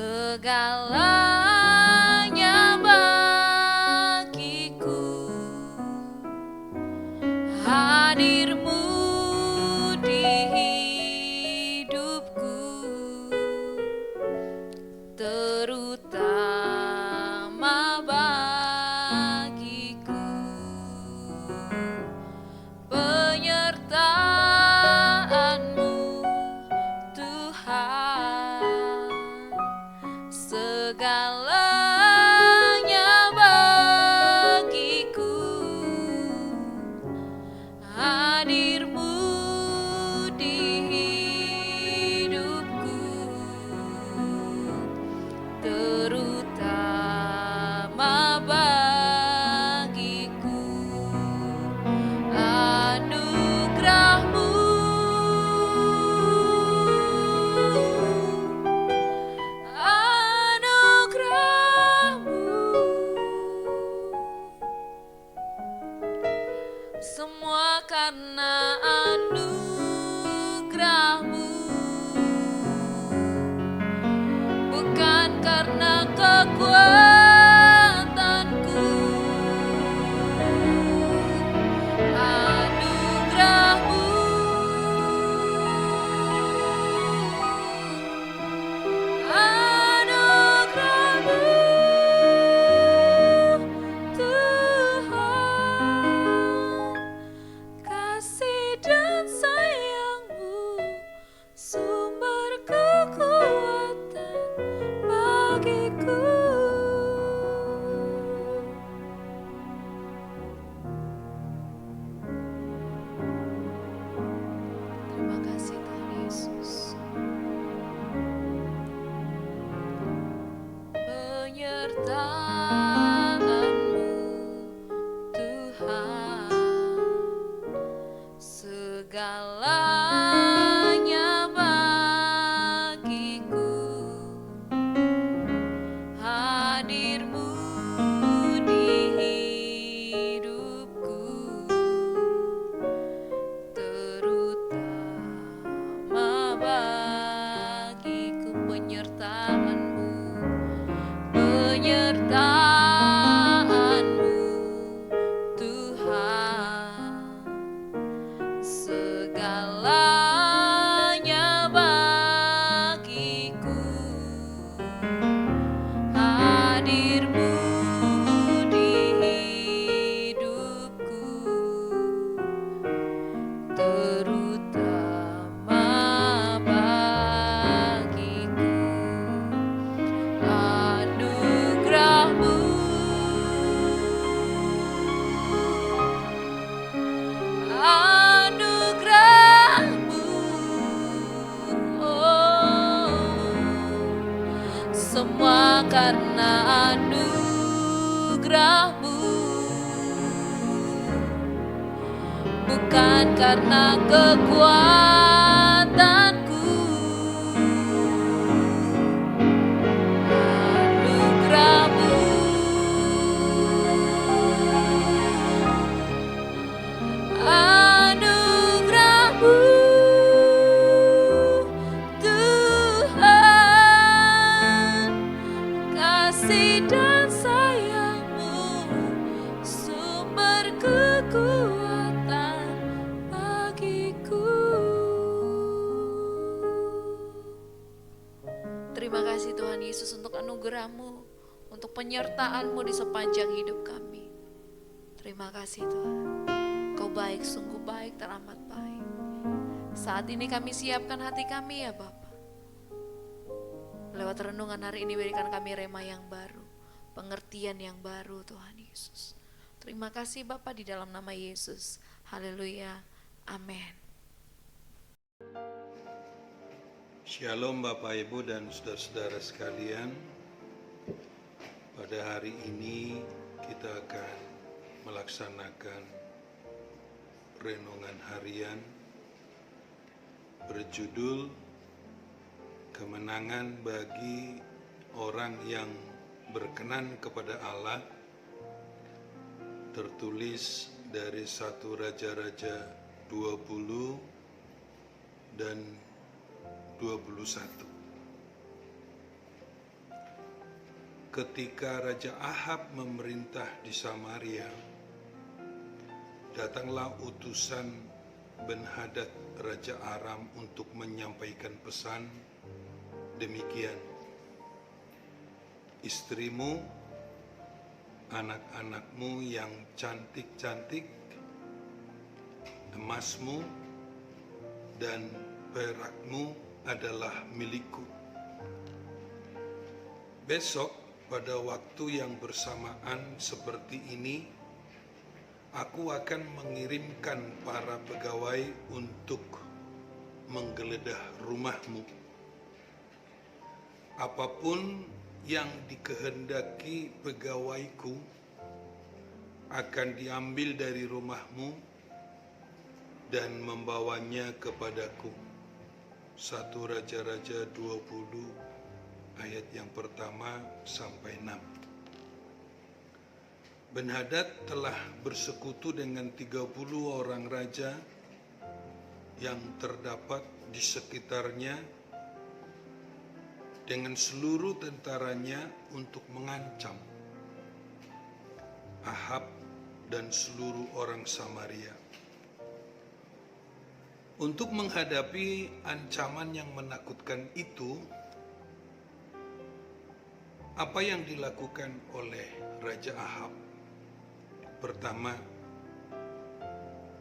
segalanya bagiku. Hadirmu di hidupku, terutama bagiku. Penyertaan-Mu Tuhan, segalanya bagiku. Hadir-Mu di hidupku, terutama bagiku. Anugerah-Mu, anugerah-Mu, semua karena anugerah-Mu, bukan karena kekuatanku. Anugerah-Mu, anugerah-Mu, Tuhan, kasih dan sayang-Mu, sumber kekuatan bagiku. Terima kasih Tuhan Yesus. Penyertaan-Mu Tuhan, segalanya bagiku. Hadir-Mu di hidupku, terutama bagiku. Penyertaan-Mu, penyertaan-Mu Tuhan, segalanya bagiku. Hadir-Mu di hidupku, terutama bagiku. Anugerah-Mu, anugerah-Mu, semua karena anugerah-Mu, bukan karena kekuatanku. Anugerah-Mu, anugerah-Mu, Tuhan, kasih dan sayang-Mu, sumber kekuatan bagiku. Terima kasih Tuhan Yesus untuk anugerah-Mu, untuk penyertaan-Mu di sepanjang hidup kami. Terima kasih Tuhan, Kau baik, sungguh baik, teramat baik. Saat ini kami siapkan hati kami ya Bapa. Lewat renungan hari ini berikan kami rema yang baru, pengertian yang baru Tuhan Yesus. Terima kasih Bapa di dalam nama Yesus. Haleluya. Amin. Shalom Bapak Ibu dan saudara-saudara sekalian. Pada hari ini kita akan melaksanakan renungan harian berjudul Kemenangan bagi orang yang berkenan kepada Allah, tertulis dari 1 Raja-Raja 20 dan 21. ketika Raja Ahab memerintah di Samaria, datanglah utusan Ben-Hadad Raja Aram untuk menyampaikan pesan demikian: istrimu, anak-anakmu yang cantik-cantik, emasmu dan perakmu adalah milikku. Besok pada waktu yang bersamaan seperti ini, aku akan mengirimkan para pegawai untuk menggeledah rumahmu. Apapun yang dikehendaki pegawaiku akan diambil dari rumahmu dan membawanya kepadaku. 1 Raja-Raja 20 ayat yang pertama sampai 6. Ben-Hadad telah bersekutu dengan 30 orang raja yang terdapat di sekitarnya dengan seluruh tentaranya untuk mengancam Ahab dan seluruh orang Samaria. Untuk menghadapi ancaman yang menakutkan itu, apa yang dilakukan oleh Raja Ahab? Pertama,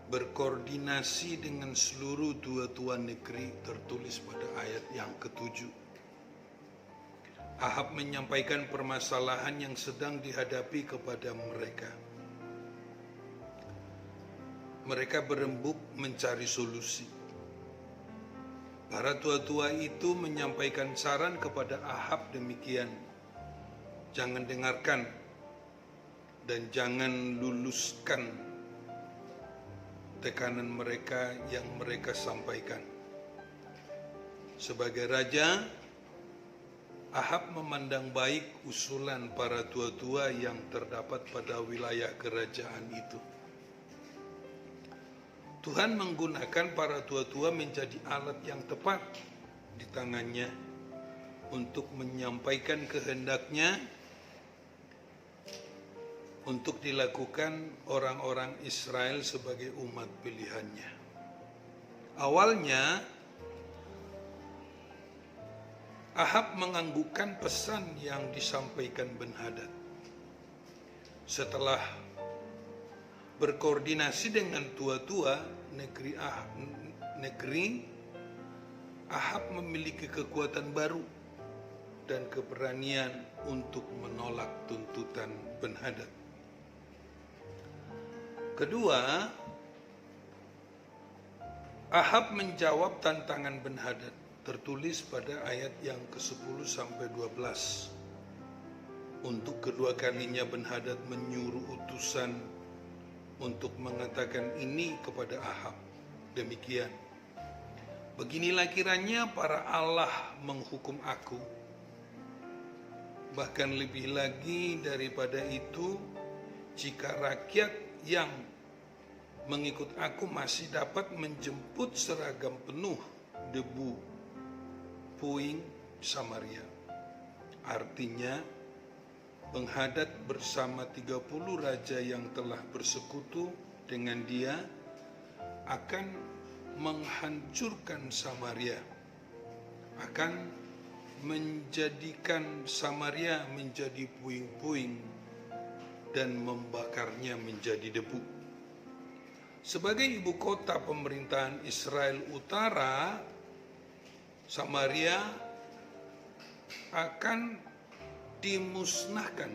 berkoordinasi dengan seluruh tua-tua negeri, tertulis pada ayat yang ke-7. Ahab menyampaikan permasalahan yang sedang dihadapi kepada mereka. Mereka berembuk mencari solusi. Para tua-tua itu menyampaikan saran kepada Ahab demikian: jangan dengarkan dan jangan luluskan tekanan mereka yang mereka sampaikan. Sebagai raja, Ahab memandang baik usulan para tua-tua yang terdapat pada wilayah kerajaan itu. Tuhan menggunakan para tua-tua menjadi alat yang tepat di tangannya untuk menyampaikan kehendaknya untuk dilakukan orang-orang Israel sebagai umat pilihannya. Awalnya, Ahab menganggukkan pesan yang disampaikan Ben-Hadad. Setelah berkoordinasi dengan tua-tua negeri, Ahab memiliki kekuatan baru dan keberanian untuk menolak tuntutan Ben-Hadad. Kedua, Ahab menjawab tantangan Ben-Hadad, tertulis pada ayat yang ke-10 sampai 12. Untuk kedua kalinya Ben-Hadad menyuruh utusan untuk mengatakan ini kepada Ahab, demikian: beginilah kiranya para Allah menghukum aku, bahkan lebih lagi daripada itu, jika rakyat yang mengikut aku masih dapat menjemput seragam penuh debu puing Samaria. Artinya, Ben-Hadad bersama 30 raja yang telah bersekutu dengan dia akan menghancurkan Samaria, akan menjadikan Samaria menjadi puing-puing dan membakarnya menjadi debu. Sebagai ibu kota pemerintahan Israel Utara, Samaria akan dimusnahkan.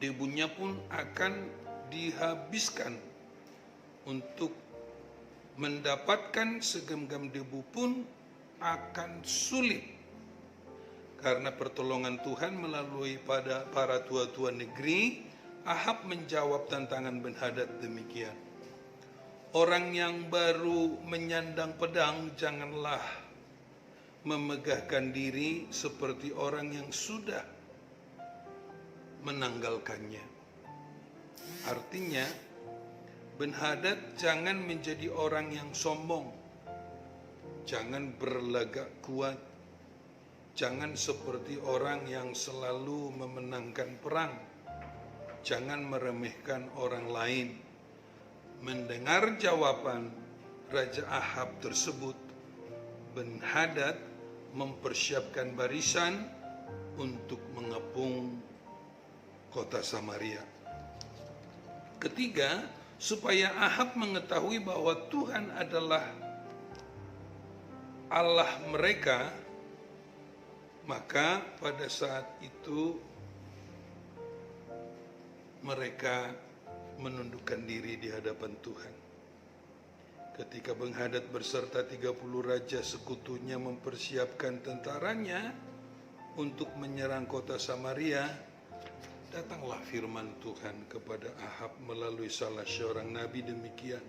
Debunya pun akan dihabiskan. Untuk mendapatkan segenggam debu pun akan sulit, karena pertolongan Tuhan melalui pada para tua-tua negeri. Ahab menjawab tantangan Ben-Hadad demikian: orang yang baru menyandang pedang janganlah memegahkan diri seperti orang yang sudah menanggalkannya. Artinya, Ben-Hadad jangan menjadi orang yang sombong, jangan berlagak kuat, Jangan seperti orang yang selalu memenangkan perang. Jangan meremehkan orang lain. Mendengar jawaban Raja Ahab tersebut, Ben-Hadad mempersiapkan barisan untuk mengepung kota Samaria. Ketiga, supaya Ahab mengetahui bahwa Tuhan adalah Allah mereka, maka pada saat itu mereka menundukkan diri di hadapan Tuhan. Ketika Ben-Hadad berserta 30 raja sekutunya mempersiapkan tentaranya untuk menyerang kota Samaria, datanglah firman Tuhan kepada Ahab melalui salah seorang nabi demikian.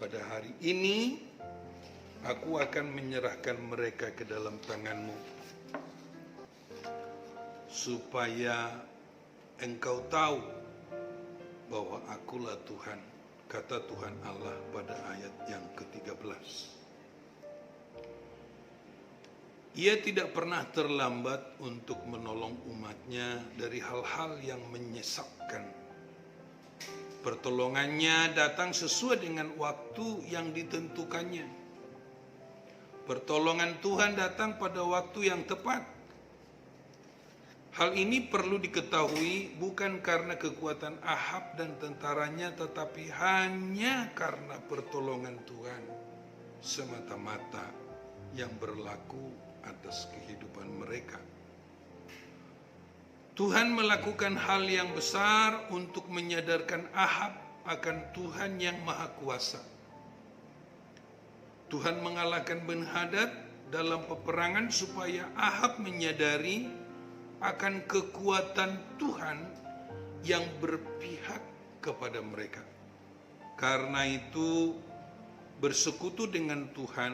Pada hari ini, aku akan menyerahkan mereka ke dalam tanganmu, supaya engkau tahu bahwa akulah Tuhan, kata Tuhan Allah pada ayat yang ke-13. Ia tidak pernah terlambat untuk menolong umatnya dari hal-hal yang menyesatkan. Pertolongannya datang sesuai dengan waktu yang ditentukannya. Pertolongan Tuhan datang pada waktu yang tepat. Hal ini perlu diketahui bukan karena kekuatan Ahab dan tentaranya, tetapi hanya karena pertolongan Tuhan semata-mata yang berlaku atas kehidupan mereka. Tuhan melakukan hal yang besar untuk menyadarkan Ahab akan Tuhan yang Maha Kuasa. Tuhan mengalahkan Ben-Hadad dalam peperangan supaya Ahab menyadari akan kekuatan Tuhan yang berpihak kepada mereka. Karena itu, bersekutu dengan Tuhan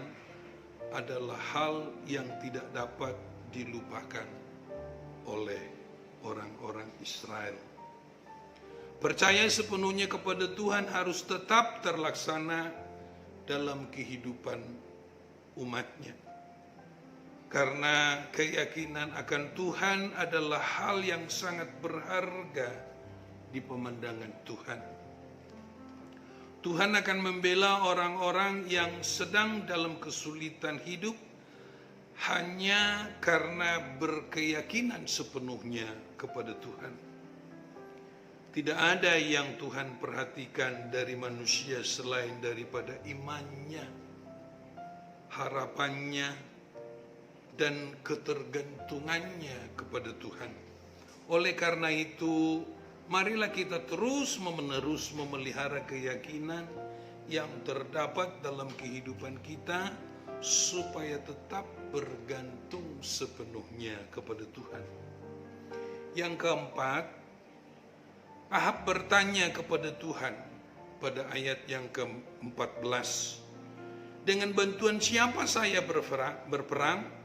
adalah hal yang tidak dapat dilupakan oleh orang-orang Israel. Percaya sepenuhnya kepada Tuhan harus tetap terlaksana dalam kehidupan umatnya. Karena keyakinan akan Tuhan adalah hal yang sangat berharga di pemandangan Tuhan. Tuhan akan membela orang-orang yang sedang dalam kesulitan hidup hanya karena berkeyakinan sepenuhnya kepada Tuhan. Tidak ada yang Tuhan perhatikan dari manusia selain daripada imannya, harapannya, dan ketergantungannya kepada Tuhan. Oleh karena itu, marilah kita terus-menerus memelihara keyakinan yang terdapat dalam kehidupan kita supaya tetap bergantung sepenuhnya kepada Tuhan. Yang keempat, Ahab bertanya kepada Tuhan pada ayat yang ke-14, dengan bantuan siapa saya berperang?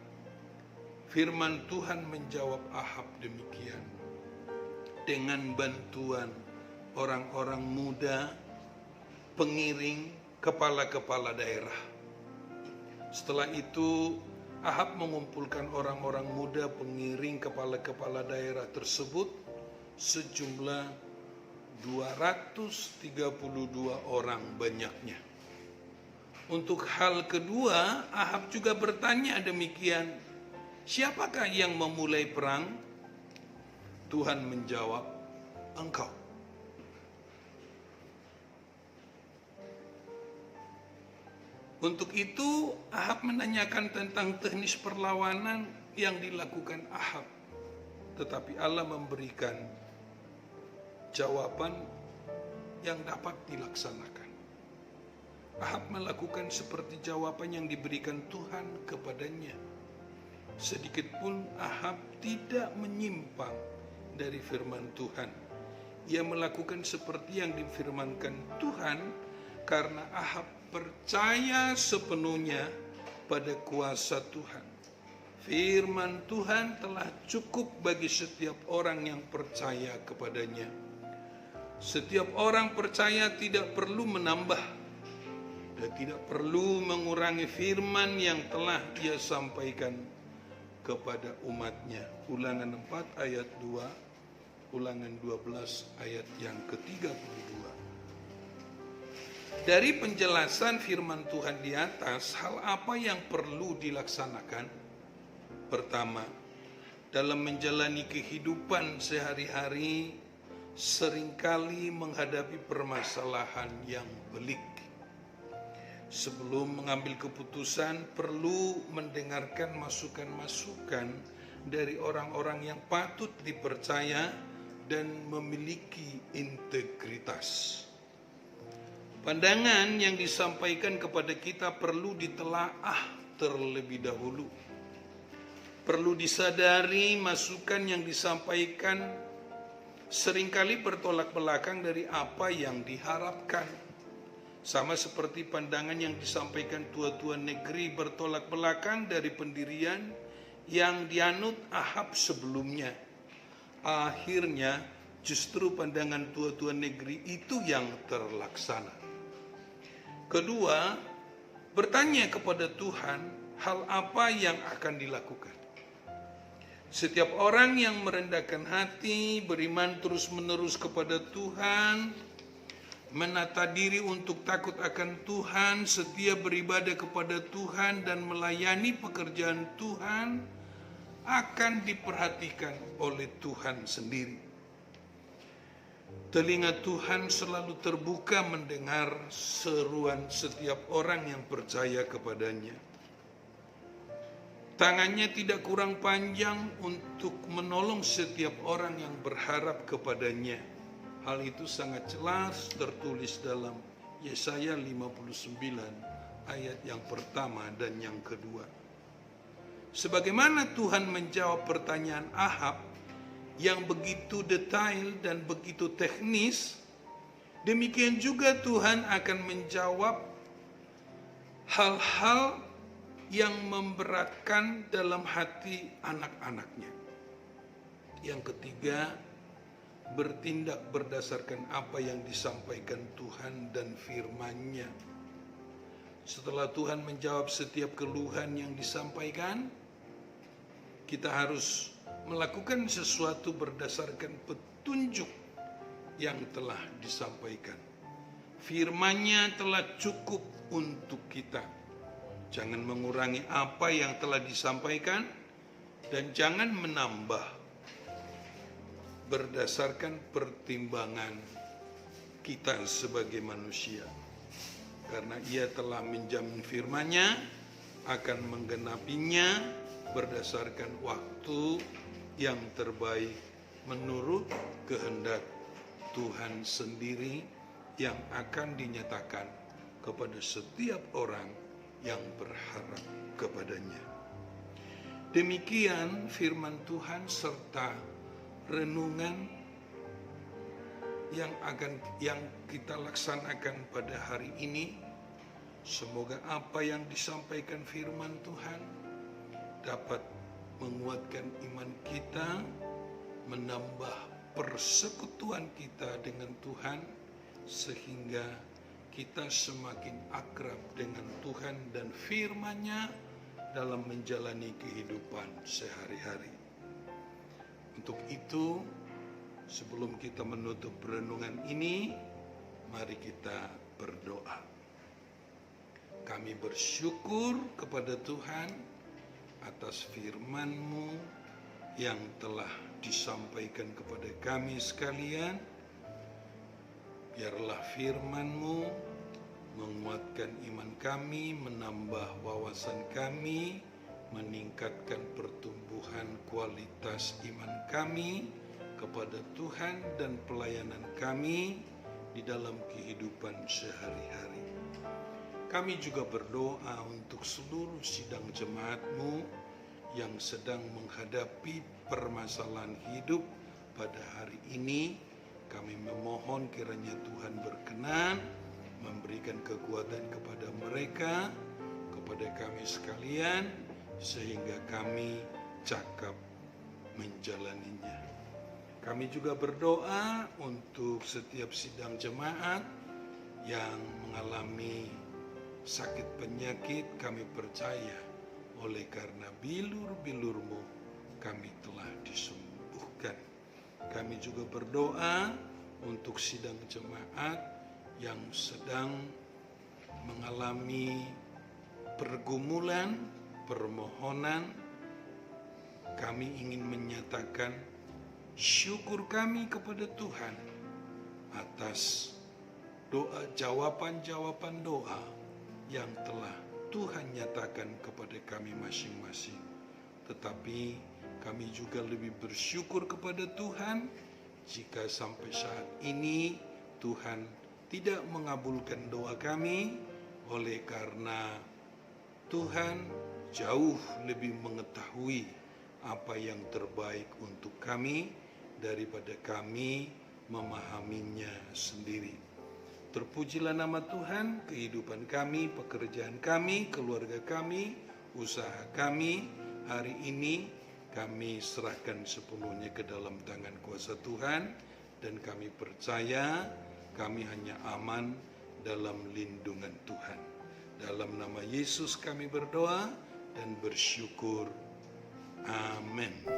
Firman Tuhan menjawab Ahab demikian, dengan bantuan orang-orang muda, pengiring, kepala-kepala daerah. Setelah itu Ahab mengumpulkan orang-orang muda, pengiring, kepala-kepala daerah tersebut sejumlah 232 orang banyaknya. Untuk hal kedua, Ahab juga bertanya demikian, siapakah yang memulai perang? Tuhan menjawab, engkau. Untuk itu Ahab menanyakan tentang teknis perlawanan yang dilakukan Ahab. Tetapi Allah memberikan jawaban yang dapat dilaksanakan. Ahab melakukan seperti jawaban yang diberikan Tuhan kepadanya. Sedikit pun Ahab tidak menyimpang dari firman Tuhan. Ia melakukan seperti yang difirmankan Tuhan karena Ahab percaya sepenuhnya pada kuasa Tuhan. Firman Tuhan telah cukup bagi setiap orang yang percaya kepadanya. Setiap orang percaya tidak perlu menambah dan tidak perlu mengurangi firman yang telah ia sampaikan kepada umatnya. Ulangan 4 ayat 2, Ulangan 12 ayat yang ke-32. Dari penjelasan firman Tuhan di atas, hal apa yang perlu dilaksanakan? Pertama, dalam menjalani kehidupan sehari-hari, seringkali menghadapi permasalahan yang pelik. Sebelum mengambil keputusan, perlu mendengarkan masukan-masukan dari orang-orang yang patut dipercaya dan memiliki integritas. Pandangan yang disampaikan kepada kita perlu ditelaah terlebih dahulu. Perlu disadari masukan yang disampaikan seringkali bertolak belakang dari apa yang diharapkan. Sama seperti pandangan yang disampaikan tua-tua negeri bertolak belakang dari pendirian yang dianut Ahab sebelumnya. Akhirnya justru pandangan tua-tua negeri itu yang terlaksana. Kedua, bertanya kepada Tuhan hal apa yang akan dilakukan. Setiap orang yang merendahkan hati, beriman terus-menerus kepada Tuhan, menata diri untuk takut akan Tuhan, setia beribadah kepada Tuhan dan melayani pekerjaan Tuhan, akan diperhatikan oleh Tuhan sendiri. Telinga Tuhan selalu terbuka mendengar seruan setiap orang yang percaya kepadanya. Tangannya tidak kurang panjang untuk menolong setiap orang yang berharap kepadanya. Hal itu sangat jelas tertulis dalam Yesaya 59 ayat yang pertama dan yang kedua. Sebagaimana Tuhan menjawab pertanyaan Ahab yang begitu detail dan begitu teknis, demikian juga Tuhan akan menjawab hal-hal yang memberatkan dalam hati anak-anaknya. Yang ketiga, bertindak berdasarkan apa yang disampaikan Tuhan dan firman-Nya. Setelah Tuhan menjawab setiap keluhan yang disampaikan, kita harus melakukan sesuatu berdasarkan petunjuk yang telah disampaikan. Firman-Nya telah cukup untuk kita. Jangan mengurangi apa yang telah disampaikan dan jangan menambah berdasarkan pertimbangan kita sebagai manusia. Karena Ia telah menjamin firman-Nya akan menggenapinya berdasarkan waktu yang terbaik menurut kehendak Tuhan sendiri yang akan dinyatakan kepada setiap orang yang berharap kepadanya. Demikian firman Tuhan serta renungan yang kita laksanakan pada hari ini. Semoga apa yang disampaikan firman Tuhan dapat menguatkan iman kita, menambah persekutuan kita dengan Tuhan, sehingga kita semakin akrab dengan Tuhan dan firman-Nya dalam menjalani kehidupan sehari-hari. Untuk itu, sebelum kita menutup renungan ini, mari kita berdoa. Kami bersyukur kepada Tuhan atas firman-Mu yang telah disampaikan kepada kami sekalian. Biarlah firman-Mu menguatkan iman kami, menambah wawasan kami, meningkatkan pertumbuhan kualitas iman kami kepada Tuhan dan pelayanan kami di dalam kehidupan sehari-hari. Kami juga berdoa untuk seluruh sidang jemaat-Mu yang sedang menghadapi permasalahan hidup pada hari ini. Kami memohon kiranya Tuhan berkenan memberikan kekuatan kepada mereka, kepada kami sekalian, sehingga kami cakap menjalaninya. Kami juga berdoa untuk setiap sidang jemaat yang mengalami sakit penyakit. Kami percaya oleh karena bilur-bilur-Mu kami telah disembuhkan. Kami juga berdoa untuk sidang jemaat yang sedang mengalami pergumulan, permohonan. Kami ingin menyatakan syukur kami kepada Tuhan atas jawaban doa yang telah Tuhan nyatakan kepada kami masing-masing. Tetapi kami juga lebih bersyukur kepada Tuhan jika sampai saat ini Tuhan tidak mengabulkan doa kami, oleh karena Tuhan jauh lebih mengetahui apa yang terbaik untuk kami daripada kami memahaminya sendiri. Terpujilah nama Tuhan, kehidupan kami, pekerjaan kami, keluarga kami, usaha kami, hari ini kami serahkan sepenuhnya ke dalam tangan kuasa Tuhan, dan kami percaya kami hanya aman dalam lindungan Tuhan. Dalam nama Yesus kami berdoa dan bersyukur. Amin.